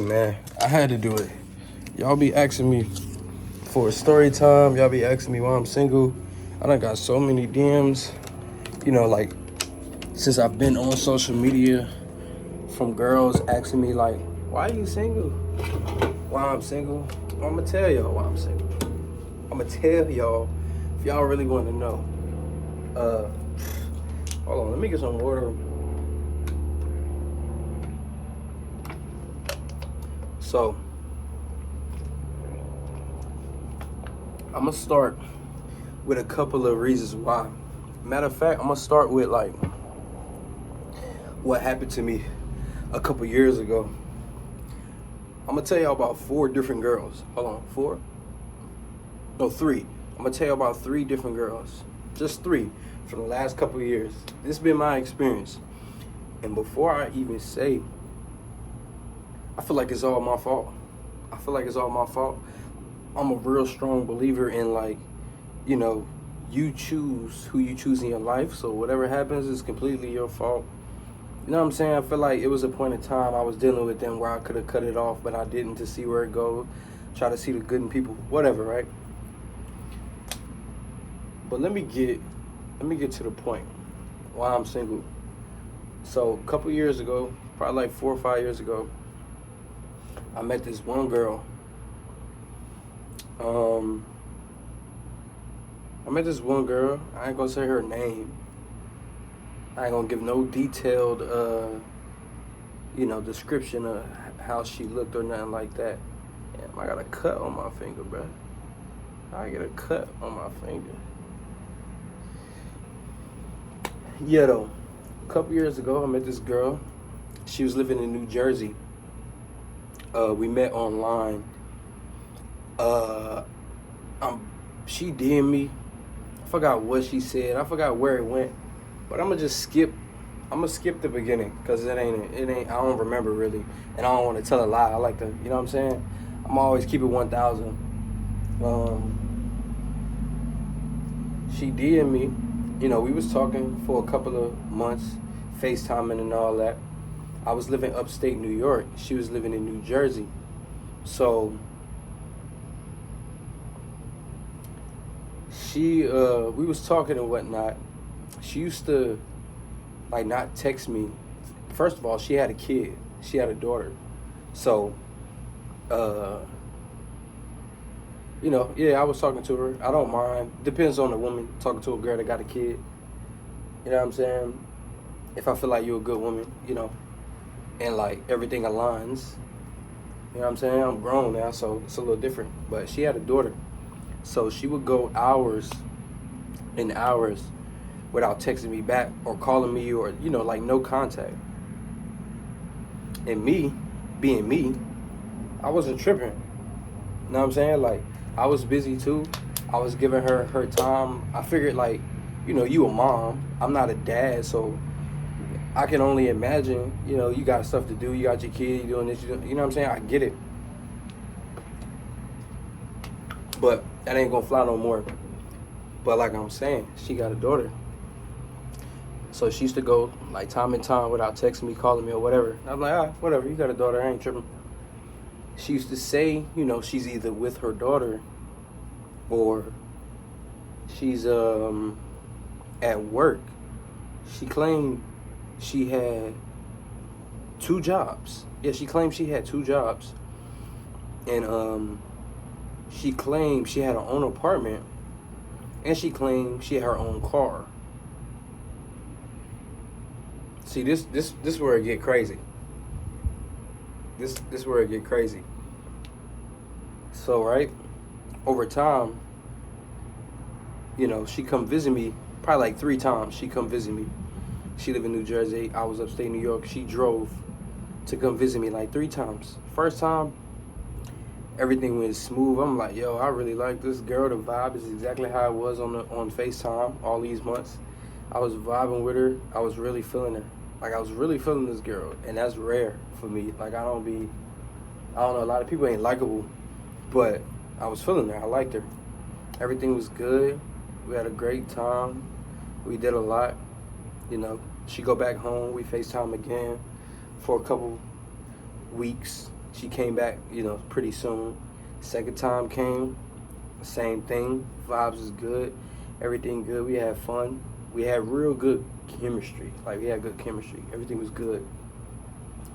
Man, I had to do it. Y'all be asking me for a story time. Y'all be asking me why I'm single. I done got so many DMs, like since I've been on social media from girls asking me like, why are you single? Why I'm single? I'm gonna tell y'all why I'm single. I'm gonna tell y'all if y'all really want to know. Uh, Hold on, let me get some water. So, I'm gonna start with a couple of reasons why. Matter of fact, I'm gonna start with like what happened to me a couple years ago. I'm gonna tell y'all about 4 different girls. Hold on, 4? No, 3. I'm gonna tell you about 3 different girls. Just 3 for the last couple of years. This has been my experience. And before I even say, I feel like it's all my fault. I feel like it's all my fault. I'm a real strong believer in like, you choose who you choose in your life. So whatever happens is completely your fault. You know what I'm saying? I feel like it was a point in time I was dealing with them where I could have cut it off, but I didn't, to see where it goes. Try to see the good in people, whatever, right? But let me get to the point why I'm single. So a couple years ago, probably like 4 or 5 years ago, I met this one girl. I met this one girl. I ain't gonna say her name. I ain't gonna give no detailed, description of how she looked or nothing like that. Damn, I got a cut on my finger, bro. I get a cut on my finger. Yeah, though. A couple years ago, I met this girl. She was living in New Jersey. We met online. She DM'd me. I forgot what she said. I forgot where it went. But I'm gonna skip the beginning because it ain't. I don't remember really, and I don't want to tell a lie. I like to, you know what I'm saying. I'm always keep it 1,000. She DM'd me. We was talking for a couple of months, FaceTiming and all that. I was living upstate New York. She was living in New Jersey. So we was talking and whatnot. She used to like not text me. First of all, she had a kid. She had a daughter. So, I was talking to her. I don't mind. Depends on the woman. Talking to a girl that got a kid. You know what I'm saying? If I feel like you're a good woman, and like everything aligns. You know what I'm saying? I'm grown now, so it's a little different. But she had a daughter. So she would go hours and hours without texting me back or calling me or, like no contact. And me, being me, I wasn't tripping. You know what I'm saying? Like, I was busy too. I was giving her her time. I figured like, you a mom. I'm not a dad, so I can only imagine, you got stuff to do. You got your kid, you doing this, you know what I'm saying? I get it. But that ain't gonna fly no more. But like I'm saying, she got a daughter. So she used to go like time and time without texting me, calling me or whatever. I'm like, whatever, you got a daughter, I ain't tripping. She used to say, she's either with her daughter or she's at work. She claimed she had 2 jobs. Yeah, she claimed she had 2 jobs. And she claimed she had her own apartment, and she claimed she had her own car. See, this where it get crazy. This where it get crazy. So right, over time, she come visit me probably like 3 times. She come visit me. She live in New Jersey. I was upstate New York. She drove to come visit me like 3 times. First time, everything went smooth. I'm like, yo, I really like this girl. The vibe is exactly how it was on FaceTime all these months. I was vibing with her. I was really feeling her. Like, I was really feeling this girl. And that's rare for me. Like, I don't know, a lot of people ain't likable. But I was feeling her. I liked her. Everything was good. We had a great time. We did a lot. She go back home. We FaceTime again for a couple weeks. She came back, pretty soon. Second time came, same thing. Vibes is good. Everything good. We had fun. We had real good chemistry. Like, we had good chemistry. Everything was good.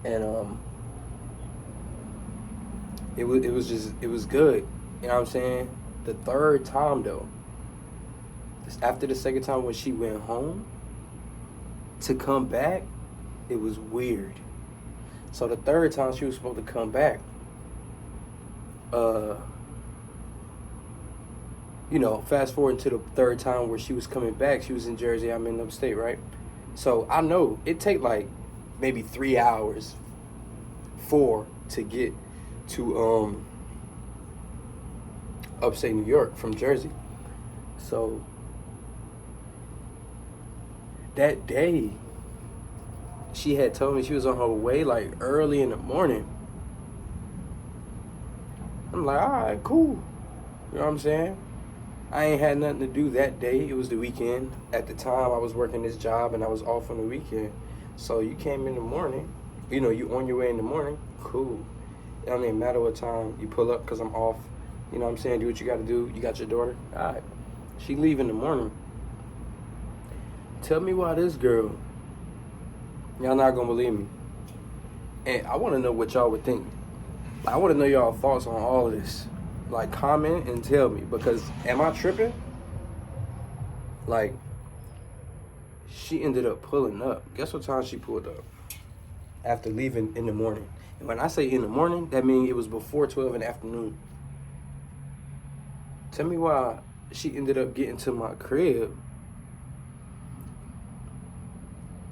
And it was good. You know what I'm saying? The third time though, after the second time when she went home, to come back, it was weird. So the third time she was supposed to come back, fast forward to the third time where she was coming back, she was in Jersey, I'm in upstate, right? So I know it take like maybe 3 hours, 4 to get to upstate New York from Jersey. So that day, she had told me she was on her way like early in the morning. I'm like, all right, cool. You know what I'm saying? I ain't had nothing to do that day. It was the weekend. At the time, I was working this job and I was off on the weekend. So you came in the morning. You on your way in the morning. Cool. It don't even matter what time you pull up because I'm off. You know what I'm saying? Do what you got to do. You got your daughter. All right. She leave in the morning. Tell me why this girl. Y'all not going to believe me. And I want to know what y'all would think. I want to know y'all thoughts on all of this. Like, comment and tell me. Because am I tripping? Like, she ended up pulling up. Guess what time she pulled up? After leaving in the morning. And when I say in the morning, that means it was before 12 in the afternoon. Tell me why she ended up getting to my crib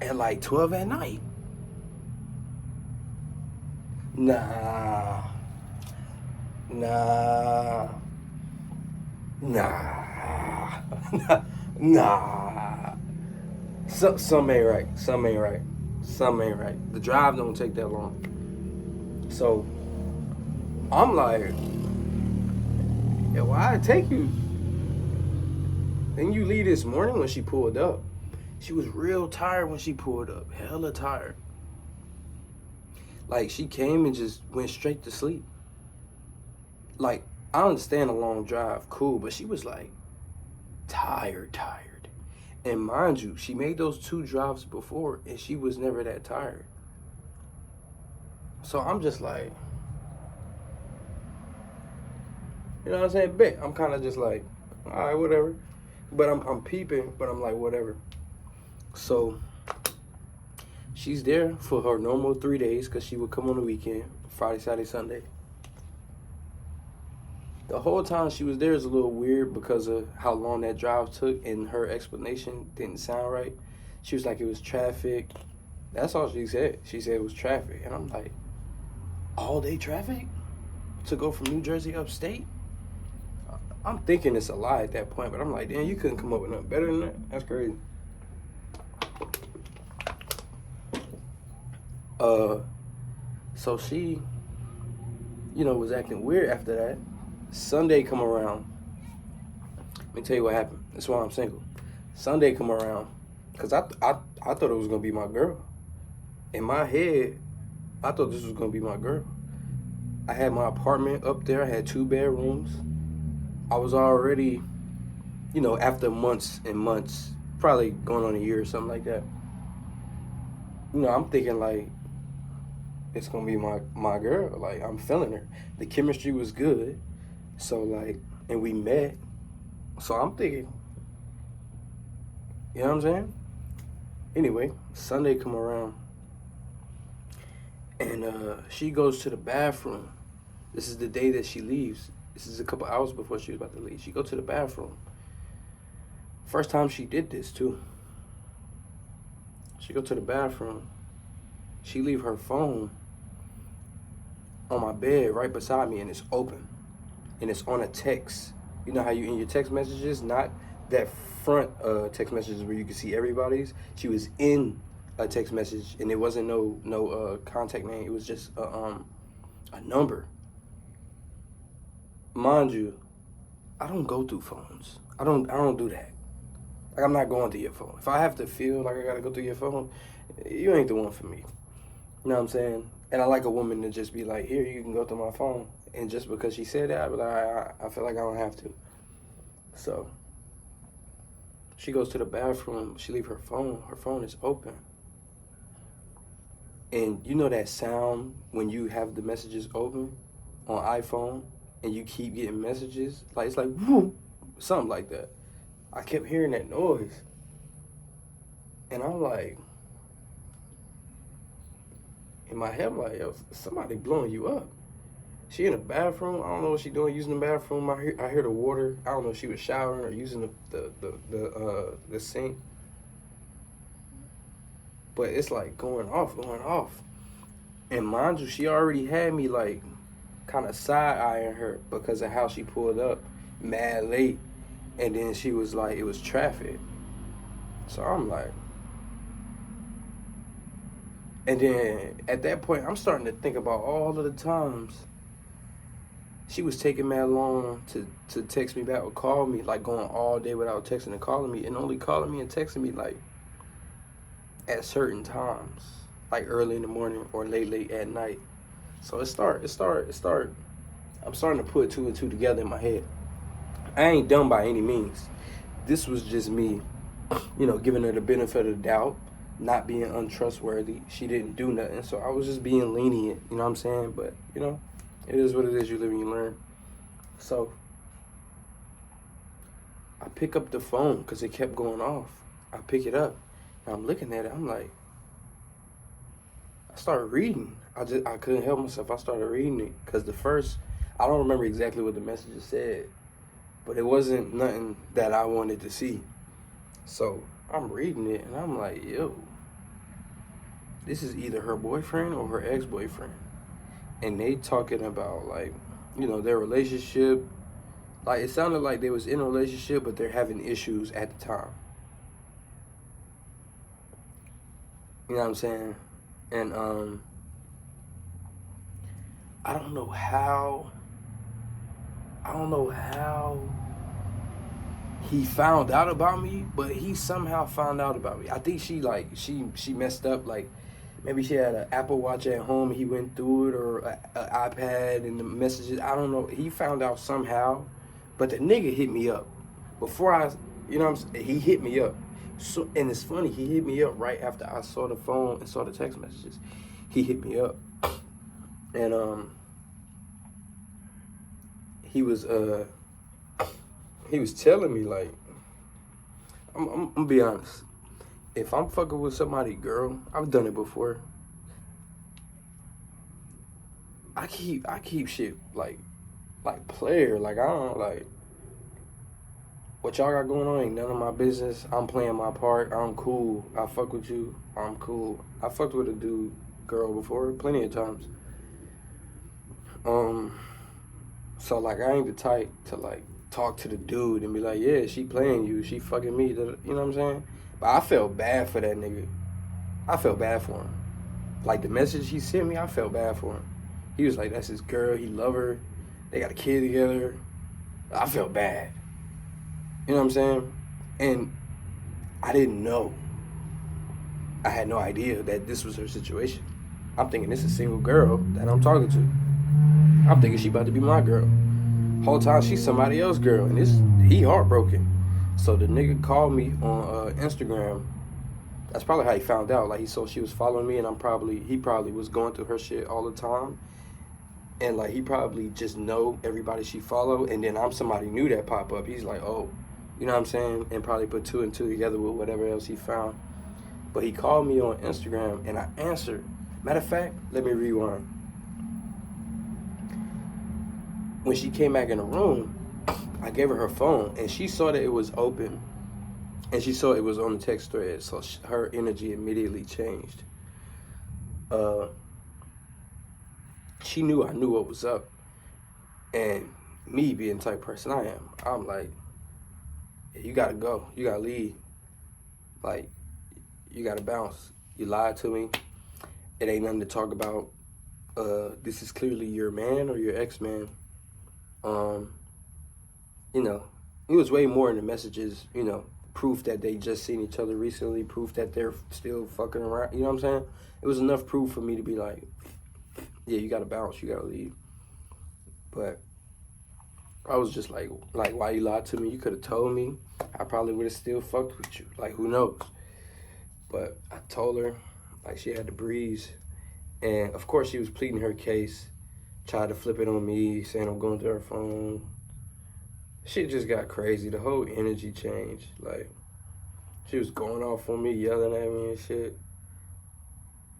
at like 12 at night. Nah. Some ain't right. Some ain't right. The drive don't take that long. So I'm like, yeah, why take you? Then you leave this morning when she pulled up. She was real tired when she pulled up. Hella tired. Like, she came and just went straight to sleep. Like, I understand a long drive, cool, but she was like tired. And mind you, she made those 2 drives before and she was never that tired. So I'm just like, you know what I'm saying? Bet. I'm kind of just like, all right, whatever. But I'm peeping, but I'm like, whatever. So she's there for her normal 3 days because she would come on the weekend, Friday, Saturday, Sunday. The whole time she was there is a little weird because of how long that drive took, and her explanation didn't sound right. She was like, it was traffic. That's all she said. She said it was traffic. And I'm like, all day traffic? To go from New Jersey upstate? I'm thinking it's a lie at that point, but I'm like, damn, you couldn't come up with nothing better than that? That's crazy. So she, was acting weird after that. Sunday come around. Let me tell you what happened. That's why I'm single. Sunday come around, because I thought it was going to be my girl. In my head, I thought this was going to be my girl. I had my apartment up there. I had 2 bedrooms. I was already, after months and months, probably going on a year or something like that. I'm thinking like, it's going to be my girl. Like, I'm feeling her. The chemistry was good. So, like, and we met. So I'm thinking, you know what I'm saying? Anyway, Sunday come around. And she goes to the bathroom. This is the day that she leaves. This is a couple hours before she was about to leave. She go to the bathroom. First time she did this, too. She go to the bathroom. She leave her phone on my bed right beside me, and it's open. And it's on a text. You know how you in your text messages, not that front text messages where you can see everybody's. She was in a text message, and it wasn't no contact name. It was just a number. Mind you, I don't go through phones. I don't do that. Like, I'm not going through your phone. If I have to feel like I gotta go through your phone, you ain't the one for me. You know what I'm saying? And I like a woman to just be like, here, you can go through my phone. And just because she said that, I be like, I feel like I don't have to. So she goes to the bathroom. She leave her phone. Her phone is open. And you know that sound when you have the messages open on iPhone and you keep getting messages? Like, it's like, whoop, something like that. I kept hearing that noise. And I'm like, in my head, I'm like, yo, somebody blowing you up. She in the bathroom. I don't know what she doing using the bathroom. I hear the water. I don't know if she was showering or using the sink. But it's like going off. And mind you, she already had me like kind of side-eyeing her because of how she pulled up mad late. And then she was like, it was traffic. So I'm like, and then at that point, I'm starting to think about all of the times she was taking mad long to text me back or call me, like going all day without texting and calling me, and only calling me and texting me like at certain times, like early in the morning or late at night. So it start. I'm starting to put two and two together in my head. I ain't dumb by any means. This was just me, giving her the benefit of the doubt, not being untrustworthy. She didn't do nothing, so I was just being lenient, you know what I'm saying? But, it is what it is. You live and you learn. So I pick up the phone because it kept going off. I pick it up, and I'm looking at it. I'm like, I started reading. I couldn't help myself. I started reading it because I don't remember exactly what the message said, but it wasn't nothing that I wanted to see. So I'm reading it, and I'm like, yo, this is either her boyfriend or her ex-boyfriend. And they talking about, like, their relationship. Like, it sounded like they was in a relationship, but they're having issues at the time. You know what I'm saying? And I don't know how he found out about me, but he somehow found out about me. I think she messed up, like, maybe she had an Apple Watch at home, he went through it, or an iPad and the messages. I don't know. He found out somehow, but the nigga hit me up. He hit me up. So, and it's funny, he hit me up right after I saw the phone and saw the text messages. He hit me up. And he was telling me, like, I'm gonna be honest. If I'm fucking with somebody, girl, I've done it before. I keep shit like player. Like, I don't, like, what y'all got going on ain't none of my business. I'm playing my part. I'm cool. I fuck with you. I'm cool. I fucked with a girl before, plenty of times. So, like, I ain't the type to, like, talk to the dude and be like, yeah, she playing you, she fucking me, you know what I'm saying? But I felt bad for that nigga. I felt bad for him. Like, the message he sent me, I felt bad for him. He was like, that's his girl, he love her, they got a kid together. I felt bad. You know what I'm saying? And I didn't know. I had no idea that this was her situation. I'm thinking this is a single girl that I'm talking to. I'm thinking she about to be my girl. Whole time she's somebody else's girl, and he heartbroken. So the nigga called me on Instagram. That's probably how he found out. Like, he saw she was following me, and he probably was going through her shit all the time, and like he probably just know everybody she follow, and then I'm somebody new that pop up. He's like, oh, you know what I'm saying, and probably put two and two together with whatever else he found. But he called me on Instagram, and I answered. Matter of fact, let me rewind. When she came back in the room, I gave her phone, and she saw that it was open, and she saw it was on the text thread, so her energy immediately changed. She knew I knew what was up, and me being the type of person I am, I'm like, you gotta go, you gotta leave, like, you gotta bounce. You lied to me, it ain't nothing to talk about. This is clearly your man or your ex-man. It was way more in the messages, proof that they just seen each other recently, proof that they're still fucking around, you know what I'm saying? It was enough proof for me to be like, Yeah, you gotta bounce. You gotta leave. But I was just like, why you lied to me? You could have told me. I probably would have still fucked with you. Like, who knows? But I told her, like, she had the breeze. And of course, she was pleading her case, tried to flip it on me, saying I'm going through her phone. Shit just got crazy. The whole energy changed. Like, she was going off on me, yelling at me and shit.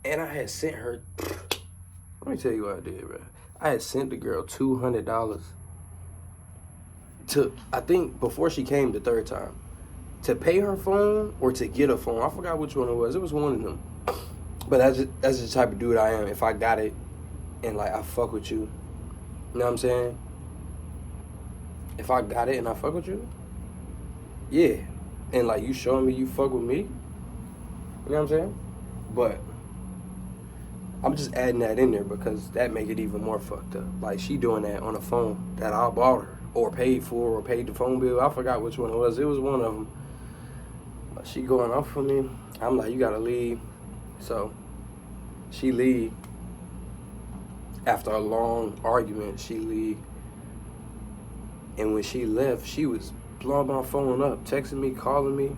And I had sent her, let me tell you what I did, bro. I had sent the girl $200 to, I think, before she came the third time, to pay her phone or to get a phone. I forgot which one it was. It was one of them. But that's the type of dude I am. If I got it and, like, I fuck with you, you know what I'm saying? If I got it and I fuck with you, yeah. And, like, you showing me you fuck with me, you know what I'm saying? But I'm just adding that in there because that make it even more fucked up. Like, she doing that on a phone that I bought her or paid for or paid the phone bill. I forgot which one it was. It was one of them. But she going off for me. I'm like, you gotta leave. So she leave. After a long argument, she leave. And when she left, she was blowing my phone up, texting me, calling me,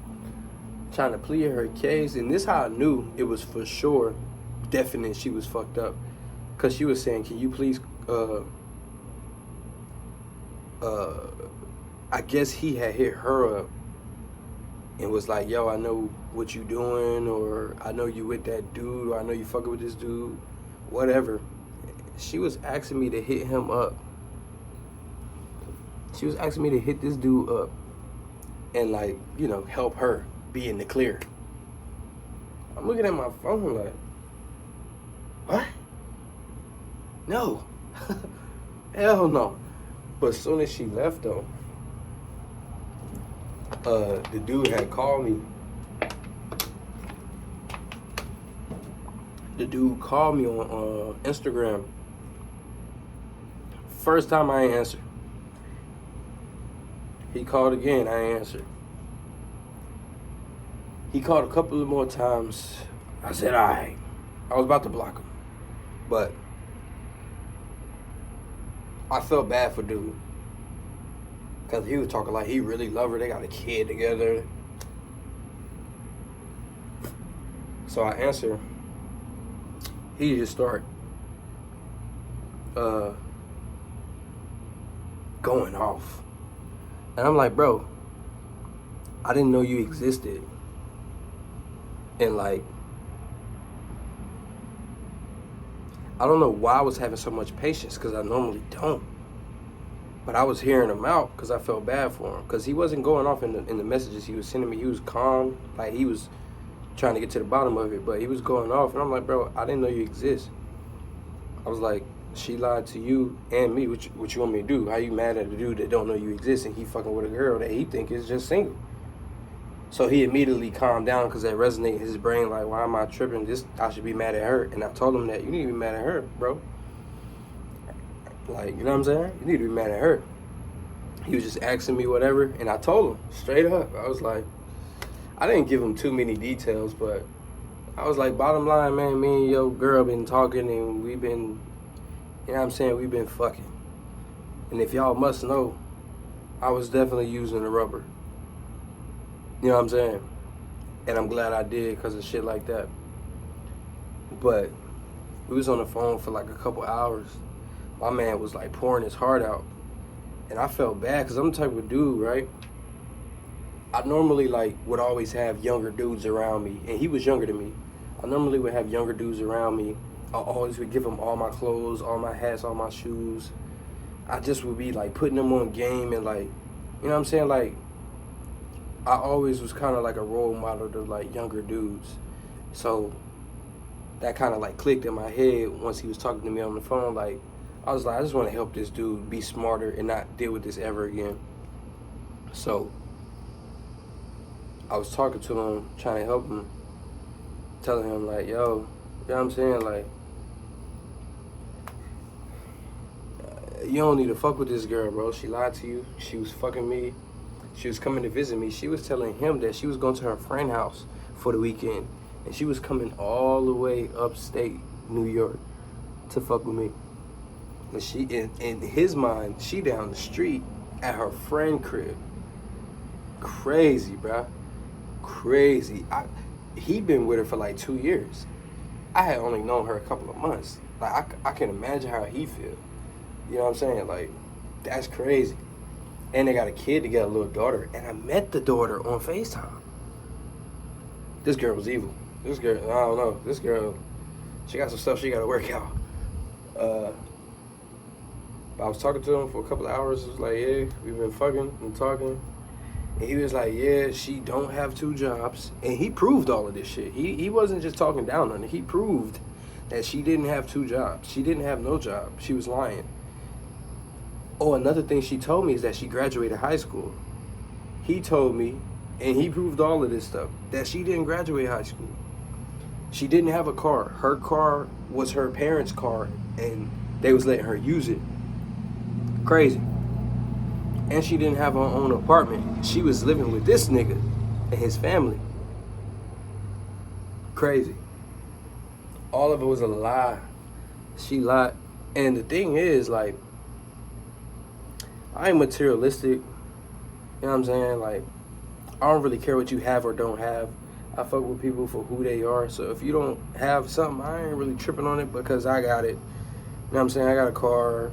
trying to plead her case. And this how I knew it was for sure definite she was fucked up. Because she was saying, can you please, I guess he had hit her up and was like, yo, I know what you doing, or I know you with that dude, or I know you fucking with this dude, whatever. She was asking me to hit him up. She was asking me to hit this dude up and, like, you know, help her be in the clear. I'm looking at my phone like, what? No. Hell no. But as soon as she left, though, the dude had called me. The dude called me on Instagram. First time I ain't answered. He called again, I ain't answered. He called a couple of more times. I said, all right. I was about to block him. But I felt bad for dude. Because he was talking like he really loved her. They got a kid together. So I answered. He just started going off. And I'm like, bro, I didn't know you existed. And, like, I don't know why I was having so much patience, because I normally don't. But I was hearing him out because I felt bad for him. Because he wasn't going off in the messages he was sending me. He was calm. Like, he was trying to get to the bottom of it. But he was going off. And I'm like, bro, I didn't know you exist. I was like, she lied to you and me. What you want me to do? How you mad at a dude that don't know you exist and he fucking with a girl that he think is just single? So he immediately calmed down because that resonated in his brain. Like, why am I tripping? I should be mad at her. And I told him that you need to be mad at her, bro. Like, you know what I'm saying? You need to be mad at her. He was just asking me whatever, and I told him straight up. I was like, I didn't give him too many details, but I was like, bottom line, man, me and your girl been talking, and we've been, you know what I'm saying, we've been fucking. And if y'all must know, I was definitely using the rubber. You know what I'm saying? And I'm glad I did because of shit like that. But we was on the phone for like a couple hours. My man was like pouring his heart out. And I felt bad because I'm the type of dude, right? I normally like would always have younger dudes around me. And he was younger than me. I normally would have younger dudes around me. I always would give them all my clothes, all my hats, all my shoes. I just would be like putting them on game and like, you know what I'm saying? Like, I always was kind of like a role model to like younger dudes. So that kind of like clicked in my head once he was talking to me on the phone. Like, I was like, I just want to help this dude be smarter and not deal with this ever again. So I was talking to him, trying to help him, telling him like, yo, you know what I'm saying? Like, you don't need to fuck with this girl, bro. She lied to you. She was fucking me. She was coming to visit me. She was telling him that she was going to her friend's house for the weekend. And she was coming all the way upstate New York to fuck with me. And she, in his mind, she down the street at her friend crib. Crazy, bruh. Crazy. He been with her for like 2 years. I had only known her a couple of months. Like, I can imagine how he feel. You know what I'm saying? Like, that's crazy. And they got a kid, they got a little daughter. And I met the daughter on FaceTime. This girl was evil. This girl, I don't know. This girl, she got some stuff she got to work out. I was talking to him for a couple of hours. It was like, yeah, we've been fucking and talking. And he was like, yeah, she don't have 2 jobs. And he proved all of this shit. He wasn't just talking down on it. He proved that she didn't have 2 jobs. She didn't have no job. She was lying. Oh, another thing she told me is that she graduated high school. He told me, and he proved all of this stuff, that she didn't graduate high school. She didn't have a car. Her car was her parents' car, and they was letting her use it. Crazy. And she didn't have her own apartment. She was living with this nigga and his family. Crazy. All of it was a lie. She lied. And the thing is, like, I ain't materialistic. You know what I'm saying? Like, I don't really care what you have or don't have. I fuck with people for who they are. So if you don't have something, I ain't really tripping on it because I got it. You know what I'm saying? I got a car.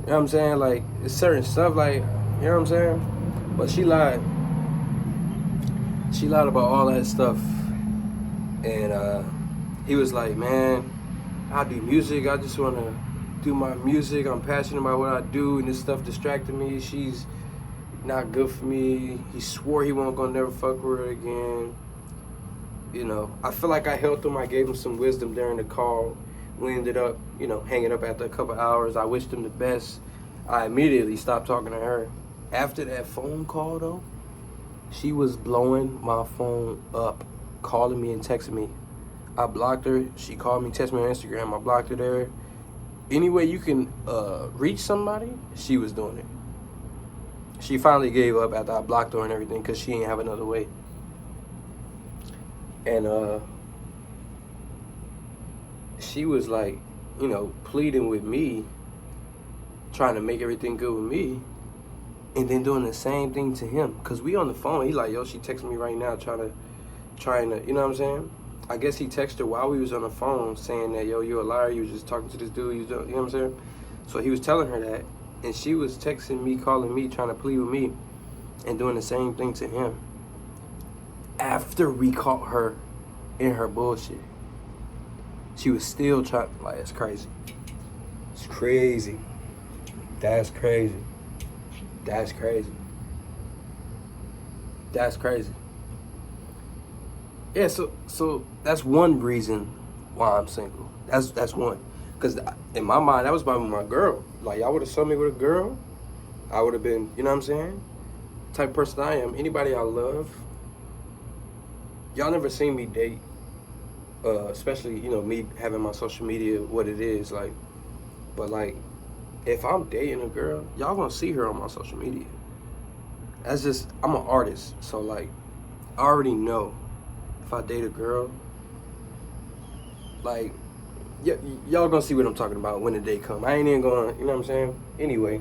You know what I'm saying? Like, it's certain stuff, like, you know what I'm saying? But she lied. She lied about all that stuff. And he was like, man, I do music. I just want to do my music. I'm passionate about what I do, and this stuff distracted me. She's not good for me. He swore he wasn't gonna never fuck with her again. You know, I feel like I helped him. I gave him some wisdom during the call. We ended up, you know, hanging up after a couple hours. I wished him the best. I immediately stopped talking to her. After that phone call, though, she was blowing my phone up, calling me and texting me. I blocked her. She called me, texted me on Instagram. I blocked her there. Any way you can reach somebody, she was doing it. She finally gave up after I blocked her and everything because she didn't have another way. And she was like, you know, pleading with me, trying to make everything good with me, and then doing the same thing to him. Because we on the phone, he like, yo, she texting me right now trying to, you know what I'm saying? I guess he texted her while we was on the phone saying that, yo, you're a liar, you was just talking to this dude, you know what I'm saying? So he was telling her that, and she was texting me, calling me, trying to plead with me, and doing the same thing to him. After we caught her in her bullshit, she was still trying, like, it's crazy. It's crazy. That's crazy. That's crazy. That's crazy. Yeah, so that's one reason why I'm single. That's one. Because in my mind, that was probably my girl. Like, y'all would have saw me with a girl, I would have been, you know what I'm saying? Type of person I am. Anybody I love. Y'all never seen me date. Especially, you know, me having my social media, what it is, like. But, like, if I'm dating a girl, y'all gonna see her on my social media. That's just, I'm an artist. So, like, I already know if I date a girl, like, y'all gonna see what I'm talking about when the day come. I ain't even gonna, you know what I'm saying? Anyway,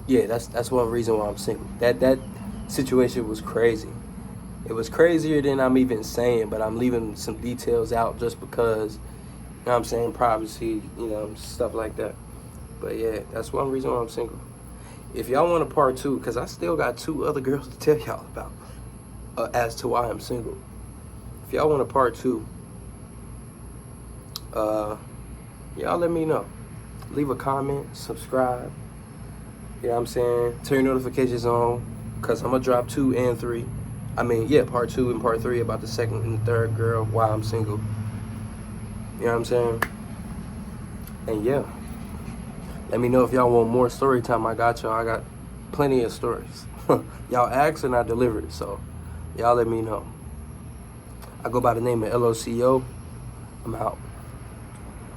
yeah, that's one reason why I'm single. That situation was crazy. It was crazier than I'm even saying, but I'm leaving some details out just because, you know what I'm saying, privacy, you know, stuff like that. But yeah, that's one reason why I'm single. If y'all want a part 2, because I still got 2 other girls to tell y'all about as to why I'm single. If y'all want a part 2, y'all let me know. Leave a comment, subscribe. You know what I'm saying? Turn your notifications on, because I'm going to drop 2 and 3. I mean, yeah, part 2 and part 3 about the second and third girl, why I'm single. You know what I'm saying? And yeah, let me know if y'all want more story time. I got y'all. I got plenty of stories. Y'all asked and I delivered, so y'all let me know. I go by the name of Eloseeoh. I'm out.